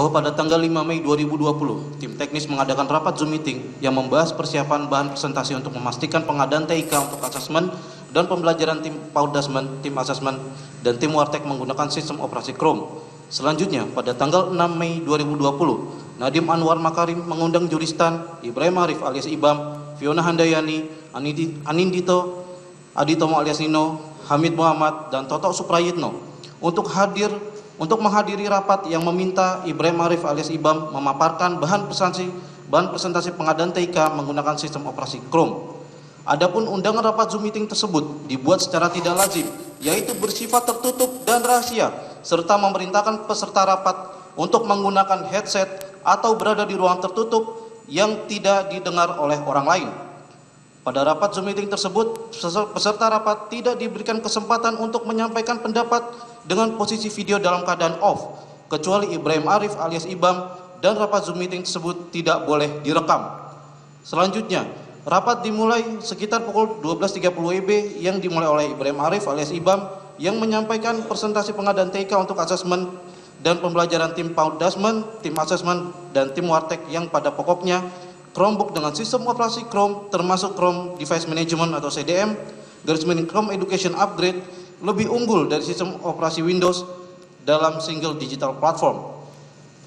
bahwa pada tanggal 5 Mei 2020, tim teknis mengadakan rapat Zoom meeting yang membahas persiapan bahan presentasi untuk memastikan pengadaan TIK untuk asesmen dan pembelajaran tim PAUD-Dasmen, tim asesmen, dan tim Wartek menggunakan sistem operasi Chrome. Selanjutnya, pada tanggal 6 Mei 2020, Nadiem Anwar Makarim mengundang juristan Ibrahim Arif alias Ibam, Fiona Handayani, Anindito Aditomo alias Nino, Hamid Muhammad, dan Toto Suprayitno untuk menghadiri rapat yang meminta Ibrahim Arif alias Ibam memaparkan bahan presentasi pengadaan TIK menggunakan sistem operasi Chrome. Adapun undangan rapat Zoom meeting tersebut dibuat secara tidak lazim, yaitu bersifat tertutup dan rahasia, serta memerintahkan peserta rapat untuk menggunakan headset atau berada di ruang tertutup yang tidak didengar oleh orang lain. Pada rapat Zoom meeting tersebut, peserta rapat tidak diberikan kesempatan untuk menyampaikan pendapat dengan posisi video dalam keadaan off, kecuali Ibrahim Arif alias Ibam, dan rapat Zoom meeting tersebut tidak boleh direkam. Selanjutnya, rapat dimulai sekitar pukul 12.30 WIB yang dimulai oleh Ibrahim Arif alias Ibam yang menyampaikan presentasi pengadaan TIK untuk asesmen dan pembelajaran tim PAUD-Dasmen, tim asesmen, dan tim Wartek yang pada pokoknya Chromebook dengan sistem operasi Chrome termasuk Chrome Device Management atau CDM, Chrome Education Upgrade lebih unggul dari sistem operasi Windows dalam single digital platform.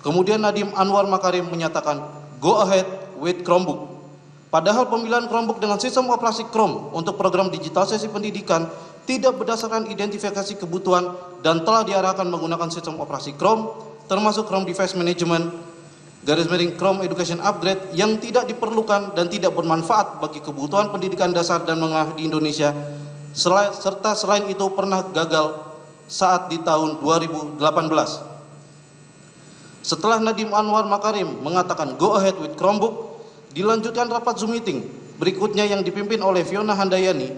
Kemudian Nadiem Anwar Makarim menyatakan go ahead with Chromebook. Padahal pemilihan Chromebook dengan sistem operasi Chrome untuk program digitalisasi pendidikan tidak berdasarkan identifikasi kebutuhan dan telah diarahkan menggunakan sistem operasi Chrome termasuk Chrome Device Management, Chrome Education Upgrade yang tidak diperlukan dan tidak bermanfaat bagi kebutuhan pendidikan dasar dan menengah di Indonesia, serta selain itu pernah gagal saat di tahun 2018. Setelah Nadiem Anwar Makarim mengatakan go ahead with Chromebook, dilanjutkan rapat Zoom meeting berikutnya yang dipimpin oleh Fiona Handayani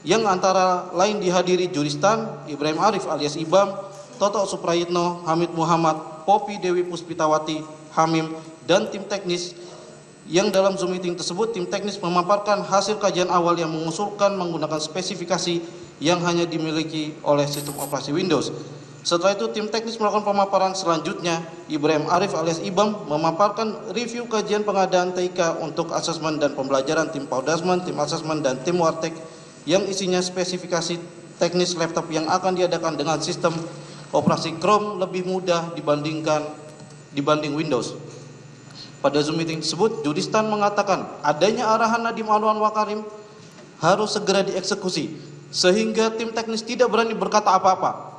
yang antara lain dihadiri juristan Ibrahim Arif alias Ibam, Toto Suprayitno, Hamid Muhammad, Poppy Dewi Puspitawati, Hamim, dan tim teknis. Yang dalam Zoom meeting tersebut, tim teknis memaparkan hasil kajian awal yang mengusulkan menggunakan spesifikasi yang hanya dimiliki oleh sistem operasi Windows. Setelah itu, tim teknis melakukan pemaparan selanjutnya. Ibrahim Arif alias Ibam memaparkan review kajian pengadaan TIK untuk asesmen dan pembelajaran tim PAUD-Dasmen, tim asesmen, dan tim Wartek yang isinya spesifikasi teknis laptop yang akan diadakan dengan sistem operasi Chrome lebih mudah dibanding Windows. Pada Zoom meeting tersebut, juristan mengatakan adanya arahan Nadiem Anwar Makarim harus segera dieksekusi, sehingga tim teknis tidak berani berkata apa-apa.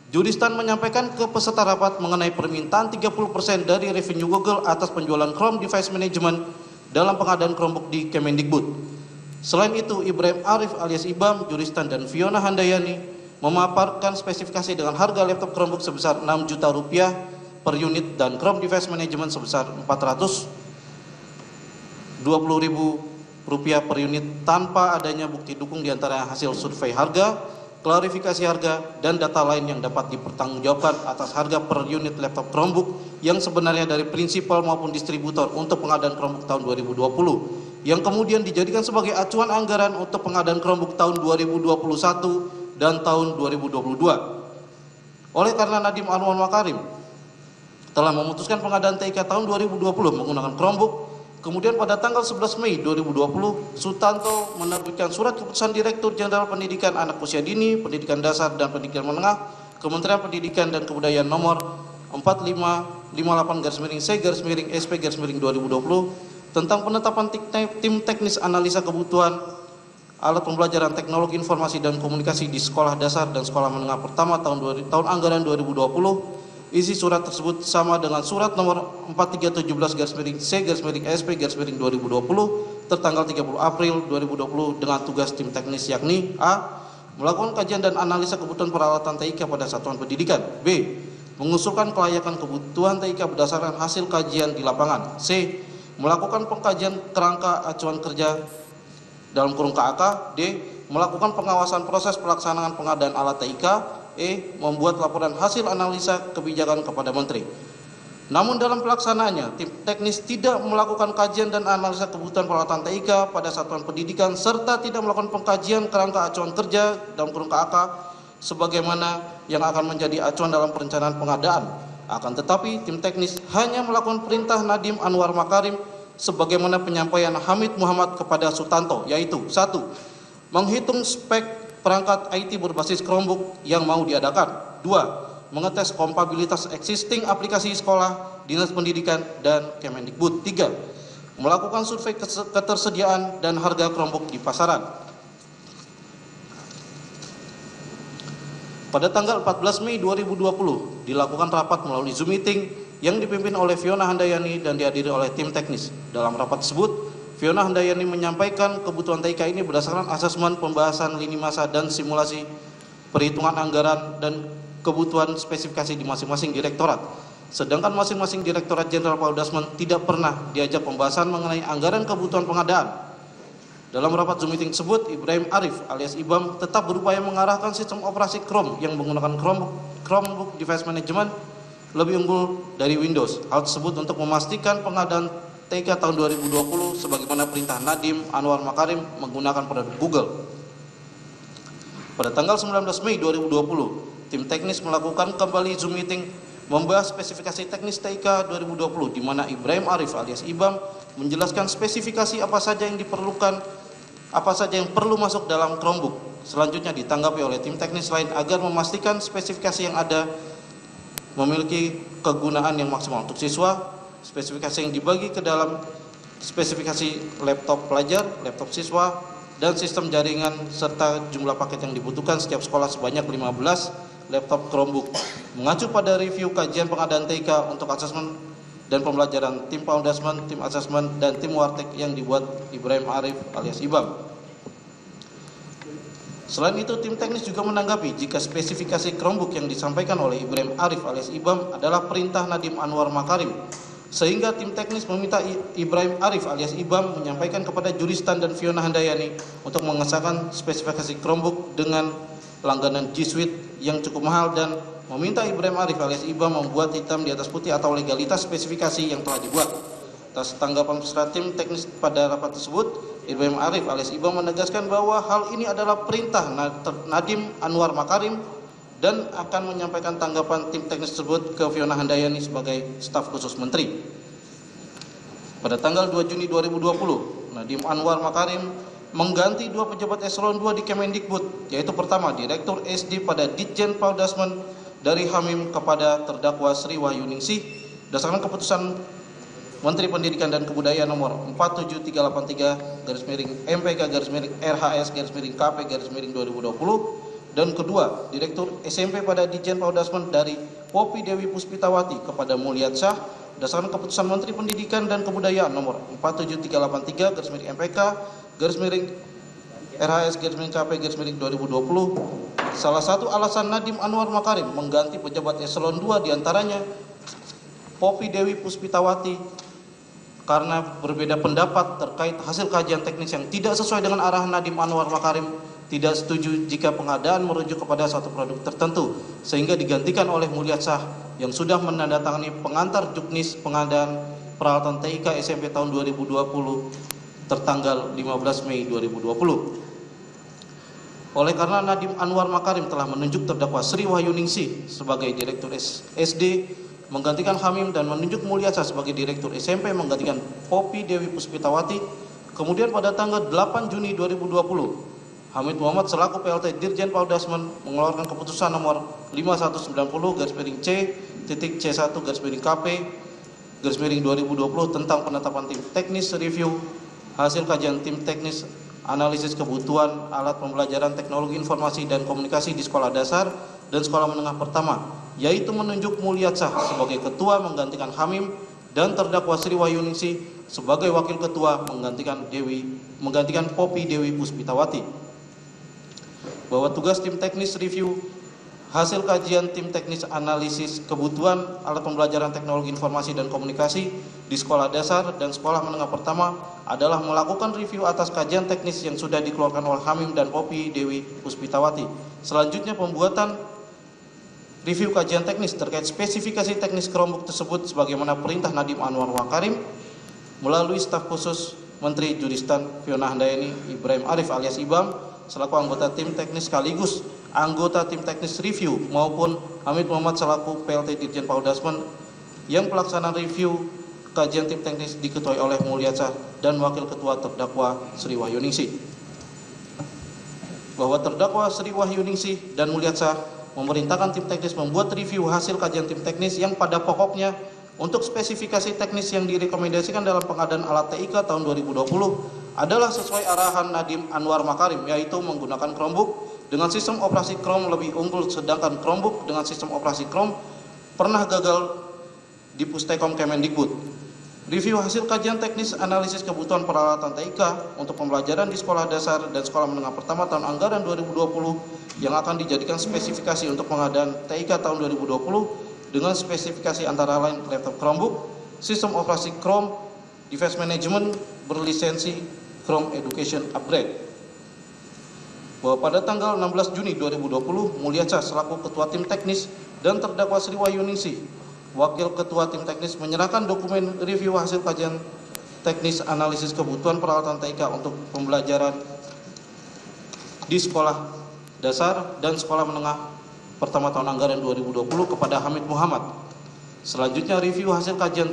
Juristan menyampaikan ke peserta rapat mengenai permintaan 30% dari revenue Google atas penjualan Chrome Device Management dalam pengadaan Chromebook di Kemendikbud. Selain itu, Ibrahim Arif alias Ibam, juristan, dan Fiona Handayani memaparkan spesifikasi dengan harga laptop Chromebook sebesar 6 juta rupiah per unit dan Chrome Device Management sebesar 420.000 rupiah per unit tanpa adanya bukti dukung di antara hasil survei harga, klarifikasi harga, dan data lain yang dapat dipertanggungjawabkan atas harga per unit laptop Chromebook yang sebenarnya dari prinsipal maupun distributor untuk pengadaan Chromebook tahun 2020 yang kemudian dijadikan sebagai acuan anggaran untuk pengadaan Chromebook tahun 2021 dan tahun 2022. Oleh karena Nadiem Anwar Makarim telah memutuskan pengadaan TIK tahun 2020 menggunakan Chromebook, kemudian pada tanggal 11 Mei 2020, Sutanto menerbitkan surat keputusan Direktur Jenderal Pendidikan Anak Usia Dini, Pendidikan Dasar, dan Pendidikan Menengah, Kementerian Pendidikan dan Kebudayaan nomor 4558-C-SP-2020 tentang penetapan tim teknis analisa kebutuhan alat pembelajaran teknologi informasi dan komunikasi di sekolah dasar dan sekolah menengah pertama tahun anggaran 2020. Isi surat tersebut sama dengan surat nomor 4317-C-SP-2020 tertanggal 30 April 2020 dengan tugas tim teknis yakni A. Melakukan kajian dan analisa kebutuhan peralatan TIK pada satuan pendidikan. B. Mengusulkan kelayakan kebutuhan TIK berdasarkan hasil kajian di lapangan. C. Melakukan pengkajian kerangka acuan kerja dalam kurung KAK. D. Melakukan pengawasan proses pelaksanaan pengadaan alat TIK. E. Membuat laporan hasil analisa kebijakan kepada Menteri. Namun dalam pelaksanaannya, tim teknis tidak melakukan kajian dan analisa kebutuhan peralatan TIK pada satuan pendidikan serta tidak melakukan pengkajian kerangka acuan kerja dalam kurung KAK sebagaimana yang akan menjadi acuan dalam perencanaan pengadaan. Akan tetapi, tim teknis hanya melakukan perintah Nadiem Anwar Makarim sebagaimana penyampaian Hamid Muhammad kepada Sutanto, yaitu 1. Menghitung spek perangkat IT berbasis Chromebook yang mau diadakan. 2. Mengetes kompatibilitas existing aplikasi sekolah, Dinas Pendidikan, dan Kemendikbud. 3. Melakukan survei ketersediaan dan harga Chromebook di pasaran. Pada tanggal 14 Mei 2020 dilakukan rapat melalui Zoom meeting yang dipimpin oleh Fiona Handayani dan dihadiri oleh tim teknis. Dalam rapat tersebut, Fiona Handayani menyampaikan kebutuhan TIK ini berdasarkan asesmen pembahasan lini masa dan simulasi perhitungan anggaran dan kebutuhan spesifikasi di masing-masing direktorat. Sedangkan masing-masing Direktorat Jenderal Paudasmen tidak pernah diajak pembahasan mengenai anggaran kebutuhan pengadaan. Dalam rapat Zoom meeting tersebut, Ibrahim Arif alias Ibam tetap berupaya mengarahkan sistem operasi Chrome yang menggunakan Chromebook Device Management lebih unggul dari Windows. Hal tersebut untuk memastikan pengadaan TIK tahun 2020 sebagaimana perintah Nadiem Anwar Makarim menggunakan produk Google. Pada tanggal 19 Mei 2020, tim teknis melakukan kembali Zoom meeting membahas spesifikasi teknis TIK 2020 di mana Ibrahim Arif alias Ibam menjelaskan spesifikasi apa saja yang diperlukan, apa saja yang perlu masuk dalam Chromebook. Selanjutnya ditanggapi oleh tim teknis lain agar memastikan spesifikasi yang ada memiliki kegunaan yang maksimal untuk siswa, spesifikasi yang dibagi ke dalam spesifikasi laptop pelajar, laptop siswa, dan sistem jaringan serta jumlah paket yang dibutuhkan setiap sekolah sebanyak 15 laptop Chromebook. Mengacu pada review kajian pengadaan TIK untuk asesmen dan pembelajaran tim Paudasmen, tim asesmen, dan tim Wartek yang dibuat Ibrahim Arif alias Ibam. Selain itu, tim teknis juga menanggapi jika spesifikasi Chromebook yang disampaikan oleh Ibrahim Arif alias Ibam adalah perintah Nadiem Anwar Makarim, sehingga tim teknis meminta Ibrahim Arif alias Ibam menyampaikan kepada Juristan dan Fiona Handayani untuk mengesahkan spesifikasi Chromebook dengan langganan G Suite yang cukup mahal dan meminta Ibrahim Arif alias Ibam membuat hitam di atas putih atau legalitas spesifikasi yang telah dibuat. Atas tanggapan peserta tim teknis pada rapat tersebut, Ibrahim Arif alias Ibam menegaskan bahwa hal ini adalah perintah Nadiem Anwar Makarim dan akan menyampaikan tanggapan tim teknis tersebut ke Fiona Handayani sebagai staf khusus menteri. Pada tanggal 2 Juni 2020, Nadiem Anwar Makarim mengganti 2 pejabat eselon 2 di Kemendikbud, yaitu pertama Direktur SD pada Ditjen Paudasmen dari Hamim kepada terdakwa Sri Wahyuningsih berdasarkan keputusan Menteri Pendidikan dan Kebudayaan nomor 47383/MPK/RHS/KP/2020, dan kedua Direktur SMP pada Ditjen Paudasmen dari Poppy Dewi Puspitawati kepada Mulyat Syah berdasarkan keputusan Menteri Pendidikan dan Kebudayaan nomor 47383/RHS/KP/2020. Salah satu alasan Nadiem Anwar Makarim mengganti pejabat eselon 2 diantaranya Poppy Dewi Puspitawati karena berbeda pendapat terkait hasil kajian teknis yang tidak sesuai dengan arahan Nadiem Anwar Makarim, tidak setuju jika pengadaan merujuk kepada satu produk tertentu, sehingga digantikan oleh Mulyat Syah yang sudah menandatangani pengantar juknis pengadaan peralatan TIK SMP tahun 2020 tertanggal 15 Mei 2020. Oleh karena Nadiem Anwar Makarim telah menunjuk terdakwa Sri Wahyuningsih sebagai Direktur SD menggantikan Hamim dan menunjuk Mulyat Syah sebagai Direktur SMP menggantikan Poppy Dewi Puspitawati, kemudian pada tanggal 8 Juni 2020, Hamid Muhammad selaku PLT Dirjen Paudasmen mengeluarkan keputusan nomor 5190-C1-KP-2020 tentang penetapan tim teknis review hasil kajian tim teknis analisis kebutuhan alat pembelajaran teknologi informasi dan komunikasi di sekolah dasar dan sekolah menengah pertama, yaitu menunjuk Mulyat Syah sebagai ketua menggantikan Hamim dan terdakwa Sri Wahyuningsih sebagai wakil ketua menggantikan Poppy Dewi Puspitawati. Bahwa tugas tim teknis review hasil kajian tim teknis analisis kebutuhan alat pembelajaran teknologi informasi dan komunikasi di sekolah dasar dan sekolah menengah pertama adalah melakukan review atas kajian teknis yang sudah dikeluarkan oleh Hamim dan Poppy Dewi Puspitawati. Selanjutnya pembuatan review kajian teknis terkait spesifikasi teknis Chromebook tersebut sebagaimana perintah Nadiem Anwar Makarim melalui staf khusus Menteri Juristan Fiona Handayani Ibrahim Arif alias Ibam selaku anggota tim teknis sekaligus anggota tim teknis review maupun Hamid Muhammad selaku PLT Dirjen Paudasmen yang pelaksanaan review kajian tim teknis diketuai oleh Mulyatsyah dan Wakil Ketua terdakwa Sri Wahyuningsih. Bahwa terdakwa Sri Wahyuningsih dan Mulyatsyah memerintahkan tim teknis membuat review hasil kajian tim teknis yang pada pokoknya untuk spesifikasi teknis yang direkomendasikan dalam pengadaan alat TIK tahun 2020 adalah sesuai arahan Nadiem Anwar Makarim, yaitu menggunakan Chromebook dengan sistem operasi Chrome lebih unggul, sedangkan Chromebook dengan sistem operasi Chrome pernah gagal di Pustekom Kemendikbud. Review hasil kajian teknis analisis kebutuhan peralatan TIK untuk pembelajaran di sekolah dasar dan sekolah menengah pertama tahun anggaran 2020 yang akan dijadikan spesifikasi untuk pengadaan TIK tahun 2020 dengan spesifikasi antara lain laptop Chromebook, sistem operasi Chrome, device management berlisensi Chrome Education Upgrade. Bahwa pada tanggal 16 Juni 2020, Mulyatsyah selaku Ketua Tim Teknis dan terdakwa Sri Wahyuningsih, Wakil Ketua Tim Teknis menyerahkan dokumen review hasil kajian teknis analisis kebutuhan peralatan TIK untuk pembelajaran di sekolah dasar dan sekolah menengah pertama tahun anggaran 2020 kepada Hamid Muhammad. Selanjutnya review hasil kajian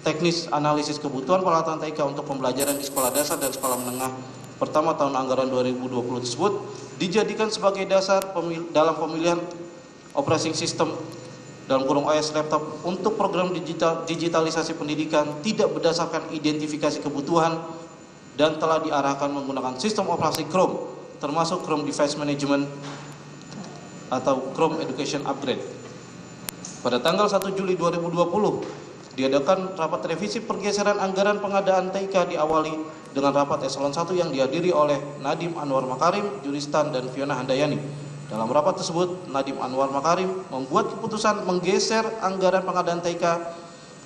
teknis analisis kebutuhan peralatan TIK untuk pembelajaran di sekolah dasar dan sekolah menengah pertama tahun anggaran 2020 tersebut dijadikan sebagai dasar dalam pemilihan operating system dalam kurung OS laptop untuk program digitalisasi pendidikan tidak berdasarkan identifikasi kebutuhan dan telah diarahkan menggunakan sistem operasi Chrome termasuk Chrome Device Management atau Chrome Education Upgrade. Pada tanggal 1 Juli 2020 diadakan rapat revisi pergeseran anggaran pengadaan TIK diawali dengan rapat eselon 1 yang dihadiri oleh Nadiem Anwar Makarim, Juristan, dan Fiona Handayani. Dalam rapat tersebut, Nadiem Anwar Makarim membuat keputusan menggeser anggaran pengadaan TIK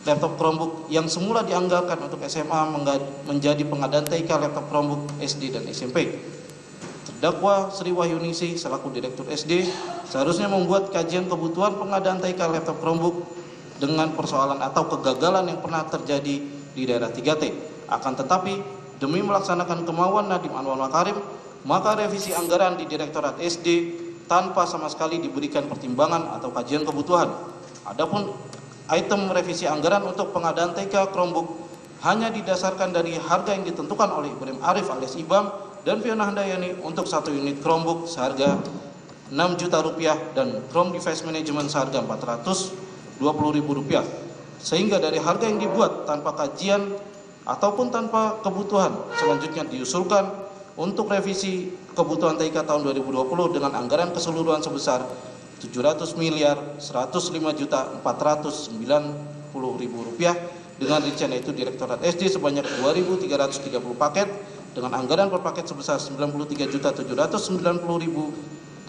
laptop Chromebook yang semula dianggarkan untuk SMA menjadi pengadaan TIK laptop Chromebook SD dan SMP. Terdakwa Sri Wahyuningsih selaku Direktur SD seharusnya membuat kajian kebutuhan pengadaan TIK laptop Chromebook dengan persoalan atau kegagalan yang pernah terjadi di daerah 3T. Akan tetapi, demi melaksanakan kemauan Nadiem Anwar Makarim, maka revisi anggaran di Direktorat SD tanpa sama sekali diberikan pertimbangan atau kajian kebutuhan. Adapun item revisi anggaran untuk pengadaan TIK Chromebook hanya didasarkan dari harga yang ditentukan oleh Ibrahim Arif alias Ibam dan Fiona Handayani untuk 1 unit Chromebook seharga Rp6 juta dan Chrome Device Management seharga Rp420.000. Sehingga dari harga yang dibuat tanpa kajian ataupun tanpa kebutuhan, selanjutnya diusulkan untuk revisi kebutuhan TIK tahun 2020 dengan anggaran keseluruhan sebesar Rp700.105.490.000 dengan rincian yaitu Direktorat SD sebanyak 2.330 paket dengan anggaran per paket sebesar Rp93.790.837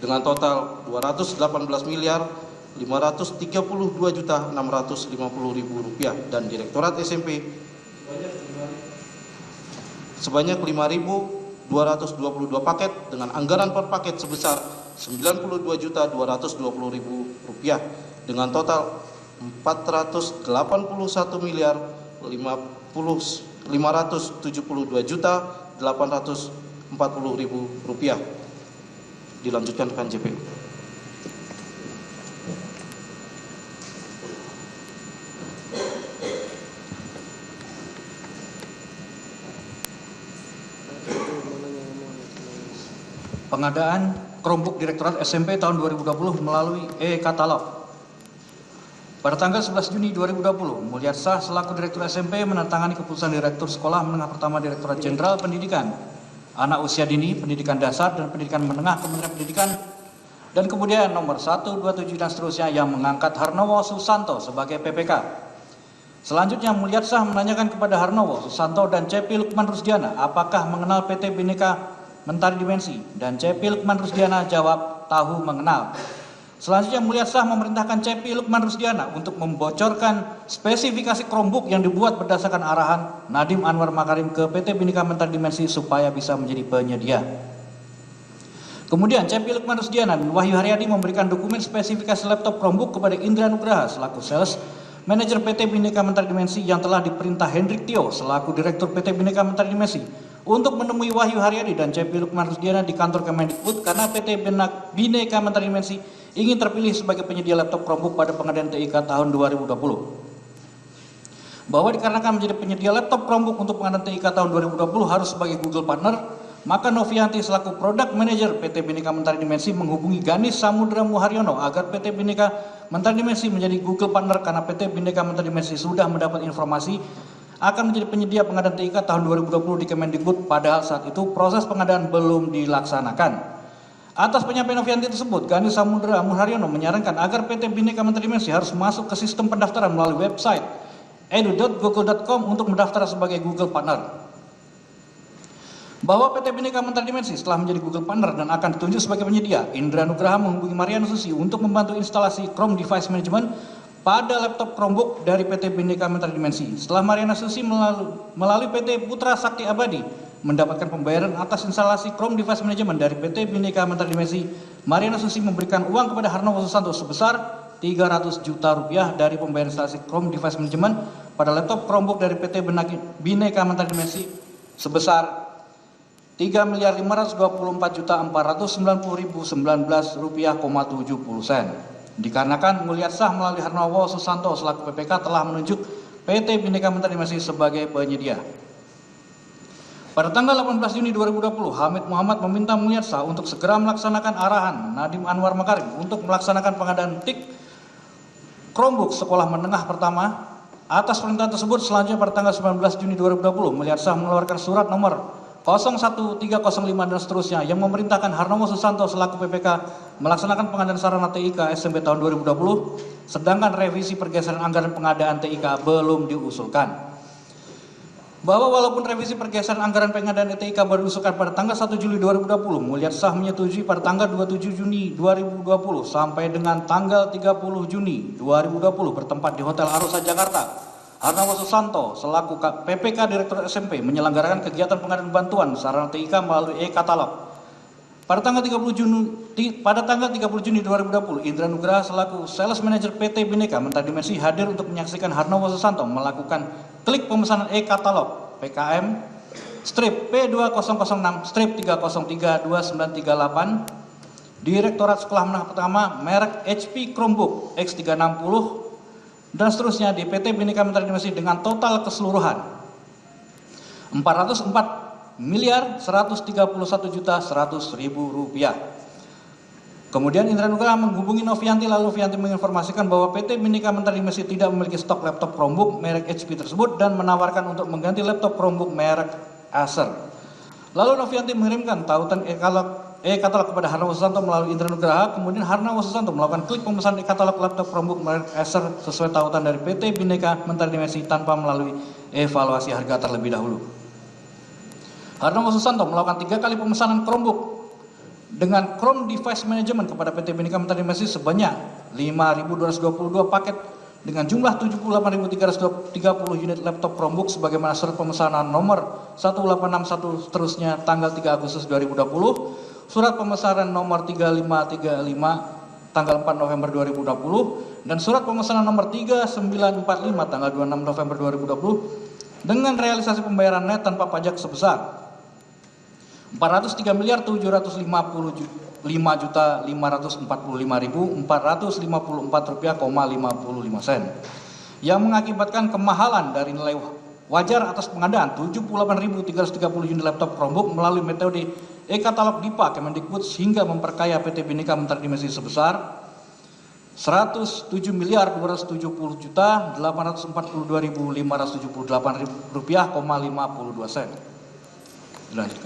dengan total Rp218.532.650.000 dan Direktorat SMP sebanyak 5.222 paket dengan anggaran per paket sebesar Rp92.220.000 dengan total Rp488.572.840.000. Dilanjutkan rekan JP. Pengadaan Chromebook Direktorat SMP tahun 2020 melalui e-katalog. Pada tanggal 11 Juni 2020, Mulyatsyah selaku Direktur SMP menandatangani keputusan Direktur Sekolah Menengah Pertama Direktorat Jenderal Pendidikan Anak Usia Dini, Pendidikan Dasar, dan Pendidikan Menengah Kementerian Pendidikan, dan kemudian nomor 127 dan seterusnya yang mengangkat Harnowo Susanto sebagai PPK. Selanjutnya Mulyatsyah menanyakan kepada Harnowo Susanto dan CP Lukman Rusdiana apakah mengenal PT Bhinneka Mentari Dimensi, dan CP Lukman Rusdiana jawab tahu mengenal. Selanjutnya Mulyatsyah memerintahkan CP Lukman Rusdiana untuk membocorkan spesifikasi Chromebook yang dibuat berdasarkan arahan Nadiem Anwar Makarim ke PT Bhinneka Mentari Dimensi supaya bisa menjadi penyedia. Kemudian CP Lukman Rusdiana dan Wahyu Haryadi memberikan dokumen spesifikasi laptop Chromebook kepada Indra Nugraha selaku sales manajer PT Bhinneka Mentari Dimensi yang telah diperintah Hendrik Tio selaku Direktur PT Bhinneka Mentari Dimensi untuk menemui Wahyu Haryadi dan Cepi Lukman Rusdiana di kantor Kemendikbud karena PT Bhinneka Mentari Dimensi ingin terpilih sebagai penyedia laptop Chromebook pada pengadaan TIK tahun 2020. Bahwa dikarenakan menjadi penyedia laptop Chromebook untuk pengadaan TIK tahun 2020 harus sebagai Google Partner, maka Novianti selaku Product Manager PT Bhinneka Mentari Dimensi menghubungi Ganis Samudra Muharyono agar PT Bhinneka Mentari Dimensi menjadi Google Partner karena PT Bhinneka Mentari Dimensi sudah mendapat informasi akan menjadi penyedia pengadaan TIK tahun 2020 di Kemendikbud, padahal saat itu proses pengadaan belum dilaksanakan. Atas penyampaian Novianti tersebut, Ganis Samudra Muharyono menyarankan agar PT Bhinneka Mentari Dimensi harus masuk ke sistem pendaftaran melalui website edu.google.com untuk mendaftar sebagai Google Partner. Bahwa PT Bhinneka Mentari Dimensi setelah menjadi Google Partner dan akan ditunjuk sebagai penyedia, Indra Nugraha menghubungi Mariana Susi untuk membantu instalasi Chrome Device Management pada laptop Chromebook dari PT Bhinneka Mentari Dimensi. Setelah Mariana Susi melalui PT Putra Sakti Abadi mendapatkan pembayaran atas instalasi Chrome Device Management dari PT Bhinneka Mentari Dimensi, Mariana Susi memberikan uang kepada Harnowo Susanto sebesar 300 juta rupiah dari pembayaran instalasi Chrome Device Management pada laptop Chromebook dari PT Bhinneka Mentari Dimensi sebesar 3.524.490.019 rupiah, 70 sen. Dikarenakan Mulyad Shah melalui Harnowo Susanto selaku PPK telah menunjuk PT Bhinneka Mentari Dimensi sebagai penyedia. Pada tanggal 18 Juni 2020, Hamid Muhammad meminta Mulyad Shah untuk segera melaksanakan arahan Nadiem Anwar Makarim untuk melaksanakan pengadaan TIK Chromebook sekolah menengah pertama. Atas perintah tersebut, selanjutnya pada tanggal 19 Juni 2020, Mulyad Shah mengeluarkan surat nomor 01305 dan seterusnya yang memerintahkan Harnowo Susanto selaku PPK melaksanakan pengadaan sarana TIK SMP tahun 2020, sedangkan revisi pergeseran anggaran pengadaan TIK belum diusulkan. Bahwa walaupun revisi pergeseran anggaran pengadaan TIK baru diusulkan pada tanggal 1 Juli 2020, Mulyad Shah menyetujui pada tanggal 27 Juni 2020 sampai dengan tanggal 30 Juni 2020 bertempat di Hotel Arosa Jakarta. Harnowo Susanto selaku PPK Direktur SMP menyelenggarakan kegiatan pengadaan bantuan sarana TIK melalui e-katalog. Pada tanggal 30 Juni 2020, Indra Nugraha selaku Sales Manager PT Bhinneka Mentari Dimensi hadir untuk menyaksikan Harnowo Susanto melakukan klik pemesanan e-katalog PKM strip P200-303-2938 Direktorat Sekolah Menengah Pertama merek HP Chromebook X360 dan seterusnya di PT Bhinneka Mentari Dimensi dengan total keseluruhan 404.131.100.000 rupiah. Kemudian Indra Nugraha menghubungi Novianti, lalu Novianti menginformasikan bahwa PT Bhinneka Mentari Dimensi tidak memiliki stok laptop Chromebook merek HP tersebut dan menawarkan untuk mengganti laptop Chromebook merek Acer. Lalu Novianti mengirimkan tautan e-katalog kepada Harnowo Susanto melalui Indra Nugraha. Kemudian Harnowo Susanto melakukan klik pemesanan e-katalog laptop Chromebook merek Acer sesuai tautan dari PT Bhinneka Mentari Dimensi tanpa melalui evaluasi harga terlebih dahulu. Harnowo Susanto melakukan 3 kali pemesanan Chromebook dengan Chrome Device Management kepada PT Bhinneka Mentari Dimensi sebanyak 5.222 paket dengan jumlah 78.330 unit laptop Chromebook sebagaimana surat pemesanan nomor 1861 seterusnya tanggal 3 Agustus 2020, surat pemesanan nomor 3535 tanggal 4 November 2020 dan surat pemesanan nomor 3945 tanggal 26 November 2020 dengan realisasi pembayaran net tanpa pajak sebesar 403.755.545.454 rupiah, 55 sen, yang mengakibatkan kemahalan dari nilai wajar atas pengadaan 78.330 unit laptop Chromebook melalui metode e-katalog DIPA Kemendikbud sehingga memperkaya PT Bhinneka Mentari Dimensi sebesar 107.270.842.578 rupiah, 52 sen. Dilanjutkan.